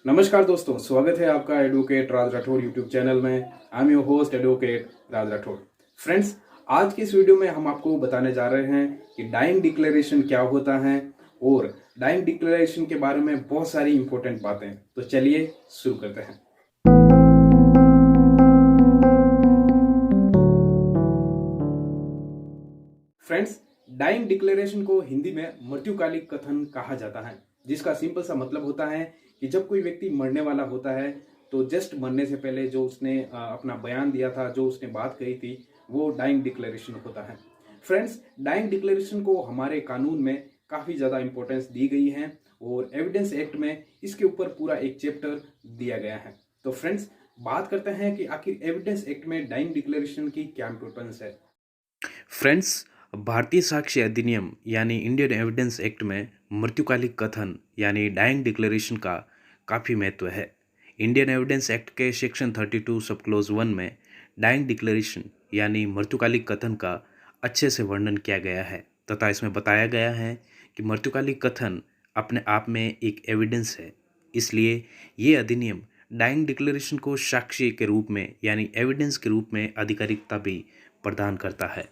नमस्कार दोस्तों, स्वागत है आपका एडवोकेट राज राठौड़ यूट्यूब चैनल में। I am your host advocate Raj Rathore. Friends, आज की इस वीडियो में हम आपको बताने जा रहे हैं कि डाइंग डिक्लेरेशन क्या होता है और डाइंग डिक्लेरेशन के बारे में बहुत सारी इंपॉर्टेंट बातें। तो चलिए शुरू करते हैं। फ्रेंड्स, डाइंग डिक्लेरेशन को हिंदी में मृत्युकालिक कथन कहा जाता है, जिसका सिंपल सा मतलब होता है कि जब कोई व्यक्ति मरने वाला होता है तो जस्ट मरने से पहले जो उसने अपना बयान दिया था, जो उसने बात कही थी, वो डाइंग डिक्लेरेशन होता है। फ्रेंड्स, डाइंग डिक्लेरेशन को हमारे कानून में काफ़ी ज़्यादा इंपॉर्टेंस दी गई है और एविडेंस एक्ट में इसके ऊपर पूरा एक चैप्टर दिया गया है। तो फ्रेंड्स, बात करते हैं कि आखिर एविडेंस एक्ट में डाइंग डिक्लेरेशन की क्या इंपॉर्टेंस है। फ्रेंड्स, भारतीय साक्ष्य अधिनियम यानी इंडियन एविडेंस एक्ट में मृत्युकालिक कथन यानी डाइंग डिक्लेरेशन का काफ़ी महत्व है। इंडियन एविडेंस एक्ट के सेक्शन 32 सब क्लोज 1 में डाइंग डिक्लेरेशन यानी मृत्युकालिक कथन का अच्छे से वर्णन किया गया है तथा इसमें बताया गया है कि मृत्युकालिक कथन अपने आप में एक एविडेंस है। इसलिए ये अधिनियम डाइंग डिक्लेरेशन को साक्ष्य के रूप में यानी एविडेंस के रूप में आधिकारिकता भी प्रदान करता है।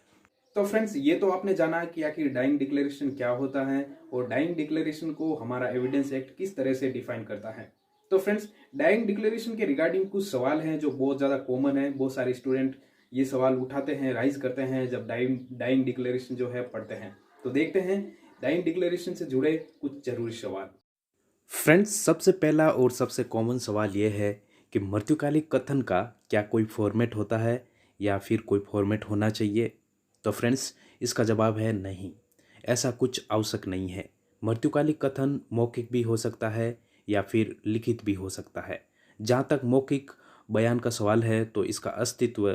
तो फ्रेंड्स, ये तो आपने जाना कि आखिर डाइंग डिक्लेरेशन क्या होता है और डाइंग डिक्लेरेशन को हमारा एविडेंस एक्ट किस तरह से डिफाइन करता है। तो फ्रेंड्स, डाइंग डिक्लेरेशन के रिगार्डिंग कुछ सवाल हैं जो बहुत ज़्यादा कॉमन है। बहुत सारे स्टूडेंट ये सवाल उठाते हैं, राइज करते हैं जब डाइंग डिक्लेरेशन जो है पढ़ते हैं। तो देखते हैं डाइंग डिक्लेरेशन से जुड़े कुछ जरूरी सवाल। फ्रेंड्स, सबसे पहला और सबसे कॉमन सवाल यह है कि मृत्युकालिक कथन का क्या कोई फॉर्मेट होता है या फिर कोई फॉर्मेट होना चाहिए। तो फ्रेंड्स, इसका जवाब है नहीं, ऐसा कुछ आवश्यक नहीं है। मृत्युकालिक कथन मौखिक भी हो सकता है या फिर लिखित भी हो सकता है। जहाँ तक मौखिक बयान का सवाल है तो इसका अस्तित्व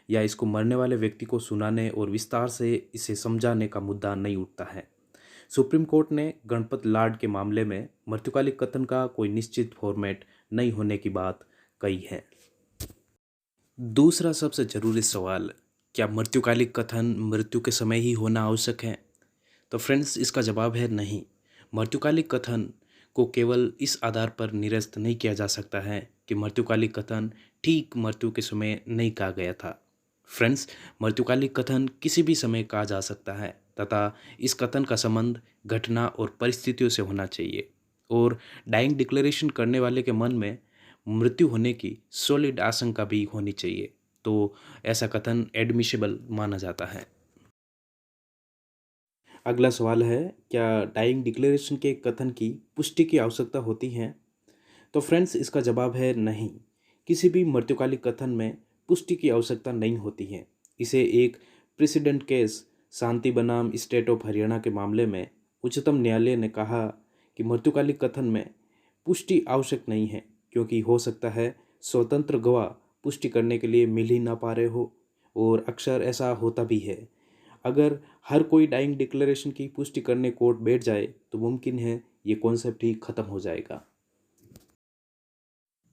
या इसको मरने वाले व्यक्ति को सुनाने और विस्तार से इसे समझाने का मुद्दा नहीं उठता है। सुप्रीम कोर्ट ने गणपत लाड के मामले में मृत्युकालिक कथन का कोई निश्चित फॉर्मेट नहीं होने की बात कही है। दूसरा सबसे जरूरी सवाल, क्या मृत्युकालिक कथन मृत्यु के समय ही होना आवश्यक है। तो फ्रेंड्स, इसका जवाब है नहीं। मृत्युकालिक कथन को केवल इस आधार पर निरस्त नहीं किया जा सकता है कि मृत्युकालिक कथन ठीक मृत्यु के समय नहीं कहा गया था। फ्रेंड्स, मृत्युकालिक कथन किसी भी समय कहा जा सकता है तथा इस कथन का संबंध घटना और परिस्थितियों से होना चाहिए और डाइंग डिक्लेरेशन करने वाले के मन में मृत्यु होने की सॉलिड आशंका भी होनी चाहिए, तो ऐसा कथन एडमिसिबल माना जाता है। अगला सवाल है, क्या डाइंग डिक्लेरेशन के कथन की पुष्टि की आवश्यकता होती है। तो फ्रेंड्स, इसका जवाब है नहीं। किसी भी मृत्युकालिक कथन में पुष्टि की आवश्यकता नहीं होती है। इसे एक प्रेसिडेंट केस शांति बनाम स्टेट ऑफ हरियाणा के मामले में उच्चतम न्यायालय ने कहा कि मृत्युकालिक कथन में पुष्टि आवश्यक नहीं है, क्योंकि हो सकता है स्वतंत्र गवाह पुष्टि करने के लिए मिल ही ना पा रहे हो, और अक्सर ऐसा होता भी है। अगर हर कोई डाइंग डिक्लेरेशन की पुष्टि करने कोर्ट बैठ जाए तो मुमकिन है ये कॉन्सेप्ट ही खत्म हो जाएगा।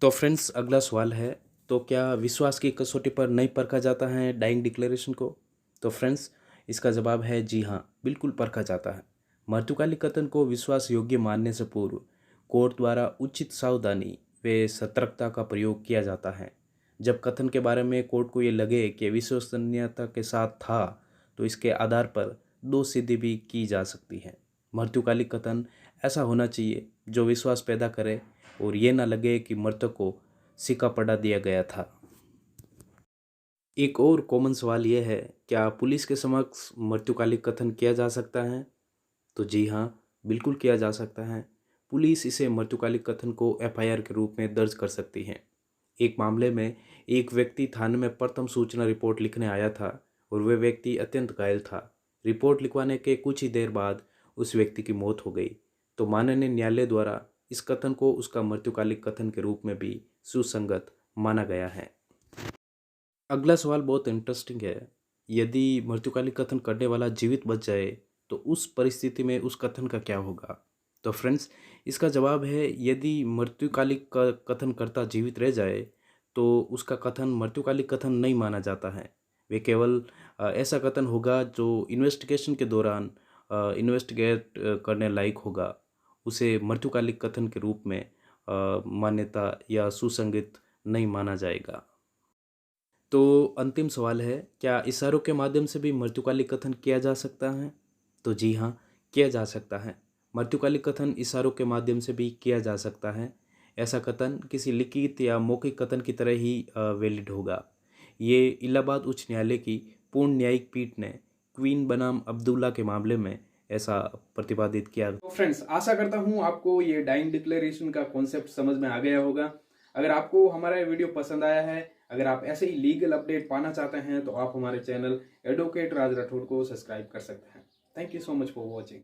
तो फ्रेंड्स, अगला सवाल है, तो क्या विश्वास की कसौटी पर नहीं परखा जाता है डाइंग डिक्लेरेशन को। तो फ्रेंड्स, इसका जवाब है जी हाँ, बिल्कुल परखा जाता है। मृत्युकालिक कथन को विश्वास योग्य मानने से पूर्व कोर्ट द्वारा उचित सावधानी व सतर्कता का प्रयोग किया जाता है। जब कथन के बारे में कोर्ट को ये लगे कि विश्वसनीयता के साथ था तो इसके आधार पर दोष सिद्धि भी की जा सकती है। मृत्युकालिक कथन ऐसा होना चाहिए जो विश्वास पैदा करे और ये ना लगे कि मृतक को सिक्का पड़ा दिया गया था। एक और कॉमन सवाल यह है, क्या पुलिस के समक्ष मृत्युकालिक कथन किया जा सकता है। तो जी हाँ, बिल्कुल किया जा सकता है। पुलिस इसे मृत्युकालिक कथन को एफआईआर के रूप में दर्ज कर सकती है। एक मामले में एक व्यक्ति थाने में प्रथम सूचना रिपोर्ट लिखने आया था और वह व्यक्ति अत्यंत घायल था। रिपोर्ट लिखवाने के कुछ ही देर बाद उस व्यक्ति की मौत हो गई। तो माननीय न्यायालय द्वारा इस कथन को उसका मृत्युकालिक कथन के रूप में भी सुसंगत माना गया है। अगला सवाल बहुत इंटरेस्टिंग है। यदि मृत्युकालिक कथन करने वाला जीवित बच जाए तो उस परिस्थिति में उस कथन का क्या होगा। तो फ्रेंड्स, इसका जवाब है, यदि मृत्युकालिक कथन करता जीवित रह जाए तो उसका कथन मृत्युकालिक कथन नहीं माना जाता है। वे केवल ऐसा कथन होगा जो इन्वेस्टिगेशन के दौरान इन्वेस्टिगेट करने लायक होगा। उसे मृत्युकालिक कथन के रूप में मान्यता या सुसंगत नहीं माना जाएगा। तो अंतिम सवाल है, क्या इशारों के माध्यम से भी मृत्युकालिक कथन किया जा सकता है? तो जी हाँ, किया जा सकता है। मृत्युकालिक कथन इशारों के माध्यम से भी किया जा सकता है। ऐसा कथन किसी लिखित या मौखिक कथन की तरह ही वैलिड होगा। ये इलाहाबाद उच्च न्यायालय की पूर्ण न्यायिक पीठ ने क्वीन बनाम अब्दुल्ला के मामले में ऐसा प्रतिपादित किया। तो फ्रेंड्स, आशा करता हूँ आपको ये डाइंग डिक्लेरेशन का कॉन्सेप्ट समझ में आ गया होगा। अगर आपको हमारा ये वीडियो पसंद आया है, अगर आप ऐसे ही लीगल अपडेट पाना चाहते हैं, तो आप हमारे चैनल एडवोकेट राज राठौड़ को सब्सक्राइब कर सकते हैं। Thank you so much for watching.